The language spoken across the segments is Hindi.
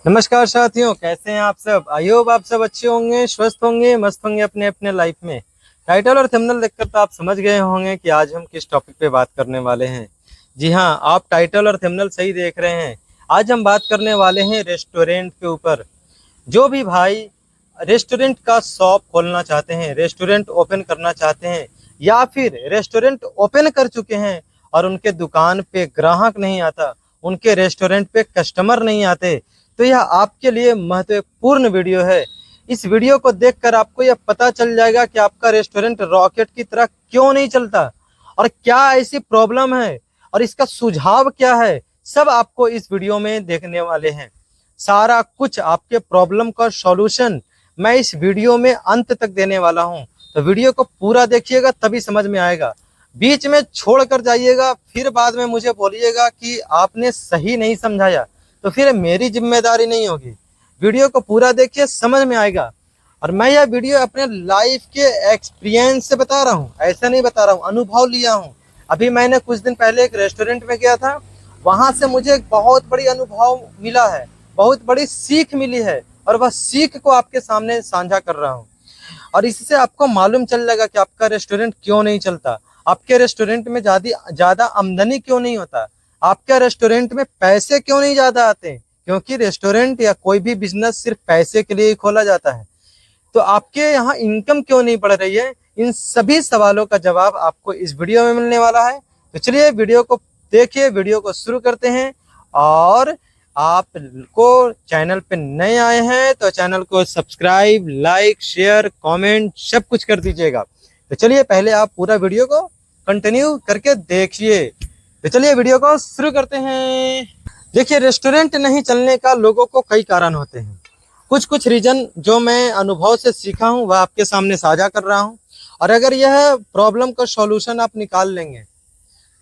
नमस्कार साथियों, कैसे हैं आप सब। आई होप आप सब अच्छे होंगे, स्वस्थ होंगे, मस्त होंगे अपने अपने लाइफ में। टाइटल और थंबनेल देखकर तो आप समझ गए होंगे कि आज हम किस टॉपिक पे बात करने वाले हैं। जी हाँ, आप टाइटल और थंबनेल सही देख रहे हैं। आज हम बात करने वाले हैं रेस्टोरेंट के ऊपर। जो भी भाई रेस्टोरेंट का शॉप खोलना चाहते हैं, रेस्टोरेंट ओपन करना चाहते हैं, या फिर रेस्टोरेंट ओपन कर चुके हैं और उनके दुकान पे ग्राहक नहीं आता, उनके रेस्टोरेंट पे कस्टमर नहीं आते, तो यह आपके लिए महत्वपूर्ण वीडियो है। इस वीडियो को देखकर आपको यह पता चल जाएगा कि आपका रेस्टोरेंट रॉकेट की तरह क्यों नहीं चलता और क्या ऐसी प्रॉब्लम है और इसका सुझाव क्या है। सब आपको इस वीडियो में देखने वाले हैं। सारा कुछ आपके प्रॉब्लम का सॉल्यूशन मैं इस वीडियो में अंत तक देने वाला हूं, तो वीडियो को पूरा देखिएगा तभी समझ में आएगा। बीच में छोड़ कर जाइएगा फिर बाद में मुझे बोलिएगा कि आपने सही नहीं समझाया, तो फिर मेरी जिम्मेदारी नहीं होगी। वीडियो को पूरा देखिए, समझ में आएगा। और मैं यह वीडियो अपने लाइफ के एक्सपीरियंस से बता रहा हूँ, ऐसा नहीं बता रहा हूँ, अनुभव लिया हूँ। अभी मैंने कुछ दिन पहले एक रेस्टोरेंट में गया था, वहां से मुझे एक बहुत बड़ी अनुभव मिला है, बहुत बड़ी सीख मिली है, और वह सीख को आपके सामने साझा कर रहा हूँ। और इससे आपको मालूम चल जाएगा कि आपका रेस्टोरेंट क्यों नहीं चलता, आपके रेस्टोरेंट में ज्यादा आमदनी क्यों नहीं होता, आपके रेस्टोरेंट में पैसे क्यों नहीं ज्यादा आते। क्योंकि रेस्टोरेंट या कोई भी बिजनेस सिर्फ पैसे के लिए ही खोला जाता है। तो आपके यहाँ इनकम क्यों नहीं बढ़ रही है, इन सभी सवालों का जवाब आपको इस वीडियो में मिलने वाला है। तो चलिए वीडियो को देखिए, वीडियो को शुरू करते हैं। और आपको चैनल पे नए आए हैं तो चैनल को सब्सक्राइब, लाइक, शेयर, कमेंट सब कुछ कर दीजिएगा। तो चलिए पहले आप पूरा वीडियो को कंटिन्यू करके देखिए। तो चलिए वीडियो को शुरू करते हैं। देखिए, रेस्टोरेंट नहीं चलने का लोगों को कई कारण होते हैं। कुछ कुछ रीजन जो मैं अनुभव से सीखा हूँ वह आपके सामने साझा कर रहा हूँ। और अगर यह प्रॉब्लम का सॉल्यूशन आप निकाल लेंगे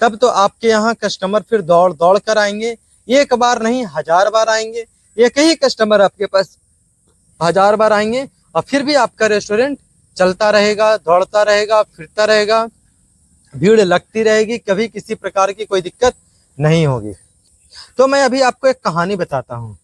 तब तो आपके यहाँ कस्टमर फिर दौड़ दौड़ कर आएंगे। एक बार नहीं, 1000 बार आएंगे। एक ही कस्टमर आपके पास 1000 बार आएंगे और फिर भी आपका रेस्टोरेंट चलता रहेगा, दौड़ता रहेगा, फिरता रहेगा, भीड़ लगती रहेगी, कभी किसी प्रकार की कोई दिक्कत नहीं होगी। तो मैं अभी आपको एक कहानी बताता हूँ।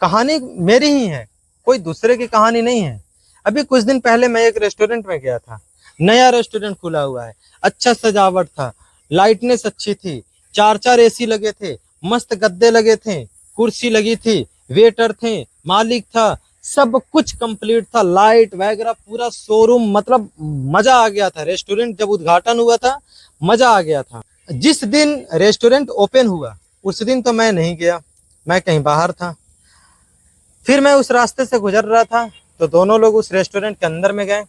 कहानी मेरी ही है, कोई दूसरे की कहानी नहीं है। अभी कुछ दिन पहले मैं एक रेस्टोरेंट में गया था। नया रेस्टोरेंट खुला हुआ है, अच्छा सजावट था, लाइटनेस अच्छी थी, 4 एसी लगे थे, मस्त गद्दे लगे थे, कुर्सी लगी थी, वेटर थे, मालिक था, सब कुछ कंप्लीट था, लाइट वगैरह पूरा शोरूम, मतलब मजा आ गया था। रेस्टोरेंट जब उद्घाटन हुआ था मजा आ गया था। जिस दिन रेस्टोरेंट ओपन हुआ उस दिन तो मैं नहीं गया, मैं कहीं बाहर था। फिर मैं उस रास्ते से गुजर रहा था तो दोनों लोग उस रेस्टोरेंट के अंदर में गए।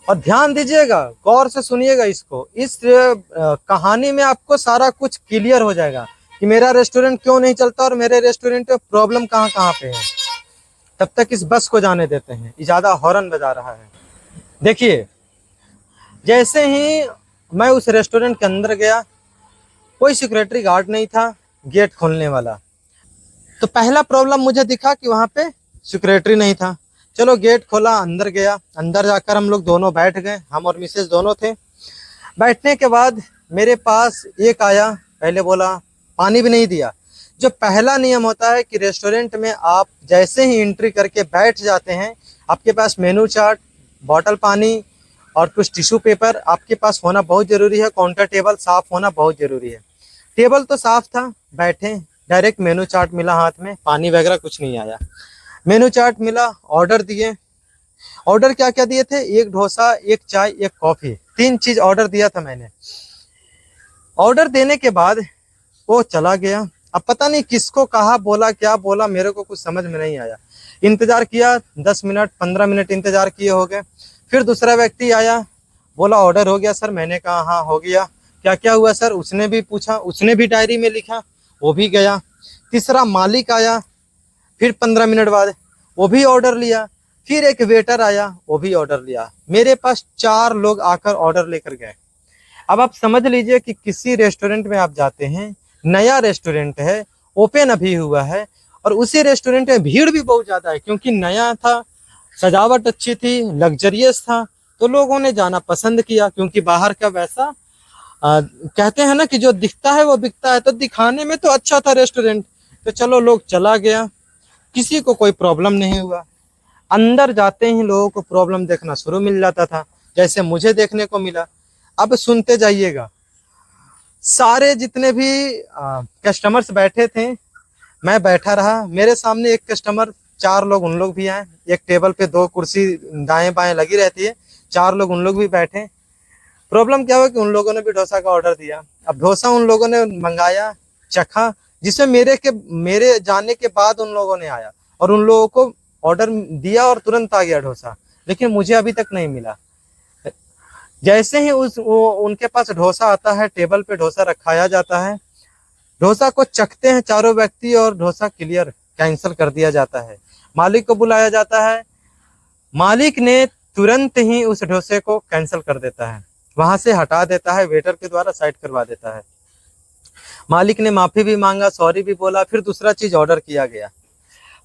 और ध्यान दीजिएगा, गौर से सुनिएगा इसको। इस कहानी में आपको सारा कुछ क्लियर हो जाएगा कि मेरा रेस्टोरेंट क्यों नहीं चलता और मेरे रेस्टोरेंट में प्रॉब्लम कहाँ कहाँ पे है। तब तक इस बस को जाने देते हैं, ज्यादा हॉर्न बजा रहा है। देखिए, जैसे ही मैं उस रेस्टोरेंट के अंदर गया, कोई सिक्योरिटी गार्ड नहीं था गेट खोलने वाला। तो पहला प्रॉब्लम मुझे दिखा कि वहां पे सिक्योरिटी नहीं था। चलो गेट खोला, अंदर गया। अंदर जाकर हम लोग दोनों बैठ गए, हम और मिसेज दोनों थे। बैठने के बाद मेरे पास एक आया, पहले बोला, पानी भी नहीं दिया। जो पहला नियम होता है कि रेस्टोरेंट में आप जैसे ही एंट्री करके बैठ जाते हैं, आपके पास मेनू चार्ट, बॉटल पानी और कुछ टिश्यू पेपर आपके पास होना बहुत जरूरी है। काउंटर टेबल साफ होना बहुत जरूरी है। टेबल तो साफ था, बैठे, डायरेक्ट मेनू चार्ट मिला हाथ में, पानी वगैरह कुछ नहीं आया। मेनू चार्ट मिला, ऑर्डर दिए। ऑर्डर क्या क्या दिए थे? एक डोसा, एक चाय, एक कॉफी, 3 चीज ऑर्डर दिया था मैंने। ऑर्डर देने के बाद वो चला गया। अब पता नहीं किसको कहा, बोला क्या बोला, मेरे को कुछ समझ में नहीं आया। इंतजार किया, 10 मिनट 15 मिनट इंतजार किए हो गए। फिर दूसरा व्यक्ति आया, बोला ऑर्डर हो गया सर। मैंने कहा हाँ हो गया। क्या क्या हुआ सर? उसने भी पूछा, उसने भी डायरी में लिखा, वो भी गया। तीसरा मालिक आया, फिर 15 मिनट बाद वो भी ऑर्डर लिया। फिर एक वेटर आया, वो भी ऑर्डर लिया। मेरे पास 4 लोग आकर ऑर्डर लेकर गए। अब आप समझ लीजिए कि किसी रेस्टोरेंट में आप जाते हैं, नया रेस्टोरेंट है, ओपन अभी हुआ है, और उसी रेस्टोरेंट में भीड़ भी बहुत ज्यादा है क्योंकि नया था, सजावट अच्छी थी, लग्जरियस था, तो लोगों ने जाना पसंद किया। क्योंकि बाहर का वैसा कहते हैं ना कि जो दिखता है वो बिकता है, तो दिखाने में तो अच्छा था रेस्टोरेंट, तो चलो लोग चला गया। किसी को कोई प्रॉब्लम नहीं हुआ। अंदर जाते ही लोगों को प्रॉब्लम देखना शुरू मिल जाता था, जैसे मुझे देखने को मिला। अब सुनते जाइएगा। सारे जितने भी कस्टमर्स बैठे थे, मैं बैठा रहा, मेरे सामने एक कस्टमर, 4 लोग उन लोग भी आए, एक टेबल पे 2 कुर्सी दाएं बाएं लगी रहती है, 4 लोग उन लोग भी बैठे। प्रॉब्लम क्या हुआ कि उन लोगों ने भी डोसा का ऑर्डर दिया। अब डोसा उन लोगों ने मंगाया, चखा, जिसमें मेरे जाने के बाद उन लोगों ने आया और उन लोगों को ऑर्डर दिया और तुरंत आ गया डोसा, लेकिन मुझे अभी तक नहीं मिला। जैसे ही उनके पास डोसा आता है, टेबल पे डोसा रखाया जाता है, डोसा को चखते हैं चारों व्यक्ति और डोसा क्लियर कैंसिल कर दिया जाता है। मालिक को बुलाया जाता है, मालिक ने तुरंत ही उस डोसे को कैंसिल कर देता है, वहां से हटा देता है, वेटर के द्वारा साइड करवा देता है। मालिक ने माफी भी मांगा, सॉरी भी बोला, फिर दूसरा चीज ऑर्डर किया गया।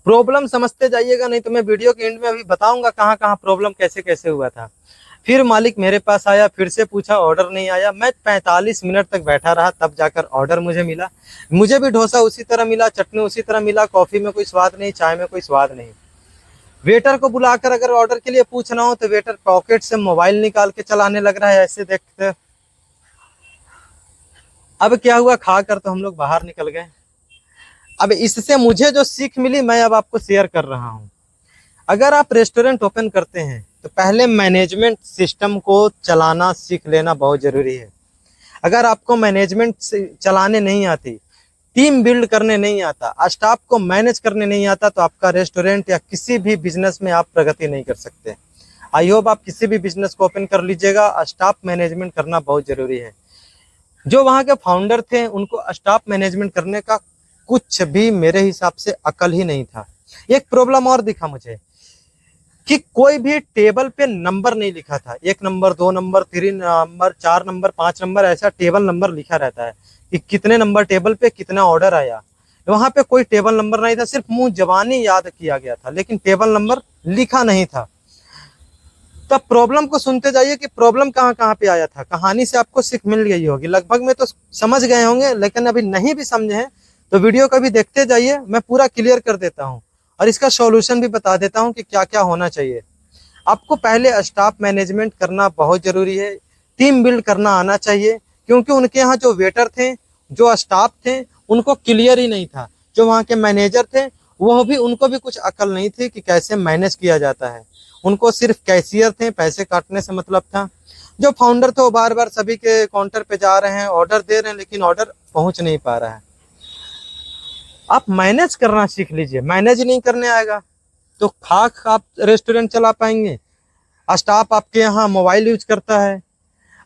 प्रॉब्लम समझते जाइएगा, नहीं तो मैं वीडियो के एंड में अभी बताऊंगा कहाँ कहाँ प्रॉब्लम कैसे कैसे हुआ था। फिर मालिक मेरे पास आया, फिर से पूछा, ऑर्डर नहीं आया। मैं 45 मिनट तक बैठा रहा, तब जाकर ऑर्डर मुझे मिला। मुझे भी डोसा उसी तरह मिला, चटनी उसी तरह मिला, कॉफी में कोई स्वाद नहीं, चाय में कोई स्वाद नहीं। वेटर को बुलाकर अगर ऑर्डर के लिए पूछना हो तो वेटर पॉकेट से मोबाइल निकाल के चलाने लग रहा है, ऐसे देखते। अब क्या हुआ, खाकर तो हम लोग बाहर निकल गए। अब इससे मुझे जो सीख मिली मैं अब आपको शेयर कर रहा हूँ। अगर आप रेस्टोरेंट ओपन करते हैं तो पहले मैनेजमेंट सिस्टम को चलाना सीख लेना बहुत जरूरी है। अगर आपको मैनेजमेंट चलाने नहीं आती, टीम बिल्ड करने नहीं आता, स्टाफ को मैनेज करने नहीं आता, तो आपका रेस्टोरेंट या किसी भी बिजनेस में आप प्रगति नहीं कर सकते। आई होप आप किसी भी बिजनेस को ओपन कर लीजिएगा, स्टाफ मैनेजमेंट करना बहुत जरूरी है। जो वहाँ के फाउंडर थे उनको स्टाफ मैनेजमेंट करने का कुछ भी मेरे हिसाब से अकल ही नहीं था। एक प्रॉब्लम और दिखा मुझे कि कोई भी टेबल पे नंबर नहीं लिखा था, 1 number, 2 number, 3 number, 4 number, 5 number, ऐसा टेबल नंबर लिखा रहता है कि कितने नंबर टेबल पे कितना ऑर्डर आया। वहां पे कोई टेबल नंबर नहीं था, सिर्फ मुंह जबानी याद किया गया था, लेकिन टेबल नंबर लिखा नहीं था। तब प्रॉब्लम को सुनते जाइए कि प्रॉब्लम कहाँ कहाँ पे आया था। कहानी से आपको सीख मिल गई होगी, लगभग में तो समझ गए होंगे, लेकिन अभी नहीं भी समझे हैं तो वीडियो को भी देखते जाइए, मैं पूरा क्लियर कर देता हूँ और इसका सॉल्यूशन भी बता देता हूँ कि क्या क्या होना चाहिए। आपको पहले स्टाफ मैनेजमेंट करना बहुत जरूरी है, टीम बिल्ड करना आना चाहिए, क्योंकि उनके यहाँ जो वेटर थे, जो स्टाफ थे, उनको क्लियर ही नहीं था। जो वहाँ के मैनेजर थे उनको भी कुछ अकल नहीं थी कि कैसे मैनेज किया जाता है। उनको सिर्फ कैशियर थे, पैसे काटने से मतलब था। जो फाउंडर थे वो बार बार सभी के काउंटर पे जा रहे हैं, ऑर्डर दे रहे हैं, लेकिन ऑर्डर पहुंच नहीं पा रहा है। आप मैनेज करना सीख लीजिए, मैनेज नहीं करने आएगा तो खाक आप रेस्टोरेंट चला पाएंगे। स्टाफ आपके यहाँ मोबाइल यूज करता है,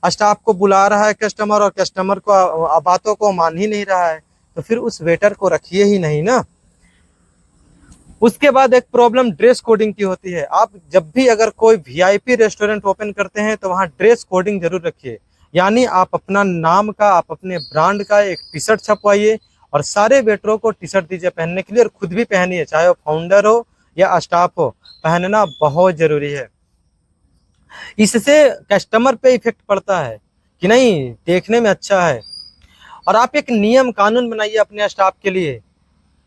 स्टाफ को बुला रहा है कस्टमर और कस्टमर को बातों को मान ही नहीं रहा है, तो फिर उस वेटर को रखिए ही नहीं ना। उसके बाद एक प्रॉब्लम ड्रेस कोडिंग की होती है। आप जब भी अगर कोई वीआईपी रेस्टोरेंट ओपन करते हैं तो वहाँ ड्रेस कोडिंग जरूर रखिए, यानी आप अपना नाम का, आप अपने ब्रांड का एक टी शर्ट छपवाइए और सारे वेटरों को टी शर्ट दीजिए पहनने के लिए, और खुद भी पहनिए, चाहे वो फाउंडर हो या स्टाफ हो, पहनना बहुत जरूरी है। इससे कस्टमर पे इफेक्ट पड़ता है कि नहीं, देखने में अच्छा है। और आप एक नियम कानून बनाइए अपने स्टाफ के लिए।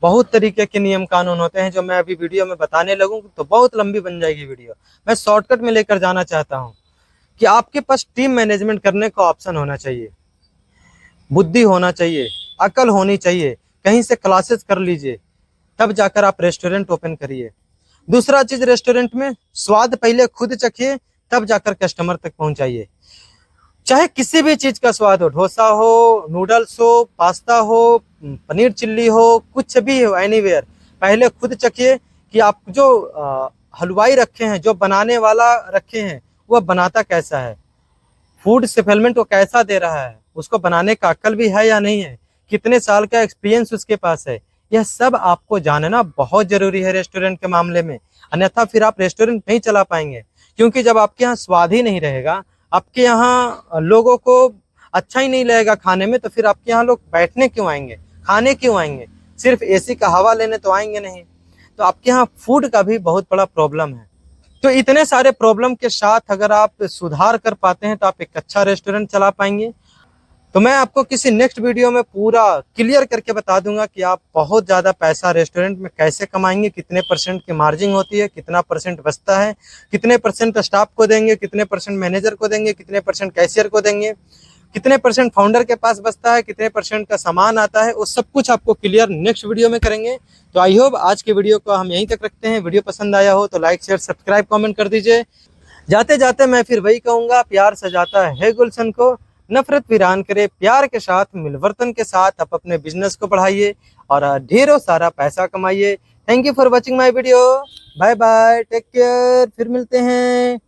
बहुत तरीके के नियम कानून होते हैं जो मैं अभी वीडियो में बताने लगूं तो बहुत लंबी बन जाएगी वीडियो। मैं शॉर्टकट में लेकर जाना चाहता हूं कि आपके पास टीम मैनेजमेंट करने का ऑप्शन होना चाहिए, बुद्धि होना चाहिए, अकल होनी चाहिए, कहीं से क्लासेस कर लीजिए, तब जाकर आप रेस्टोरेंट ओपन करिए। दूसरा चीज, रेस्टोरेंट में स्वाद पहले खुद चखिए, तब जाकर कस्टमर तक पहुंचाइए। चाहे किसी भी चीज का स्वाद हो, डोसा हो, नूडल्स हो, पास्ता हो, पनीर चिल्ली हो, कुछ भी हो, एनीवेयर, पहले खुद चखिए कि आप जो हलवाई रखे हैं, जो बनाने वाला रखे हैं, वह बनाता कैसा है, फूड सप्लीमेंट वो कैसा दे रहा है, उसको बनाने का अक्ल भी है या नहीं है, कितने साल का एक्सपीरियंस उसके पास है। यह सब आपको जानना बहुत जरूरी है रेस्टोरेंट के मामले में, अन्यथा फिर आप रेस्टोरेंट नहीं चला पाएंगे। क्योंकि जब आपके यहाँ स्वाद ही नहीं रहेगा, आपके यहाँ लोगों को अच्छा ही नहीं लगेगा खाने में, तो फिर आपके यहाँ लोग बैठने क्यों आएंगे, खाने क्यों आएंगे, सिर्फ एसी का हवा लेने तो आएंगे नहीं। तो आपके यहाँ फूड का भी बहुत बड़ा प्रॉब्लम है। तो इतने सारे प्रॉब्लम के साथ अगर आप सुधार कर पाते हैं तो आप एक अच्छा रेस्टोरेंट चला पाएंगे। तो मैं आपको किसी नेक्स्ट वीडियो में पूरा क्लियर करके बता दूंगा कि आप बहुत ज़्यादा पैसा रेस्टोरेंट में कैसे कमाएंगे, कितने परसेंट की मार्जिन होती है, कितना परसेंट बचता है, कितने परसेंट स्टाफ को देंगे, कितने परसेंट मैनेजर को देंगे, कितने परसेंट कैशियर को देंगे, कितने परसेंट फाउंडर के पास बचता है, कितने परसेंट का सामान आता है, वो सब कुछ आपको क्लियर नेक्स्ट वीडियो में करेंगे। तो आई होप आज के वीडियो को हम यहीं तक रखते हैं। वीडियो पसंद आया हो तो लाइक शेयर सब्सक्राइब कमेंट कर दीजिए। जाते जाते मैं फिर वही कहूँगा, प्यार सजाता है गुलशन को, नफरत वीरान करे। प्यार के साथ मिलवर्तन के साथ आप अपने बिजनेस को बढ़ाइए और ढेरों सारा पैसा कमाइए। Thank you for watching my video. Bye bye, take care, फिर मिलते हैं।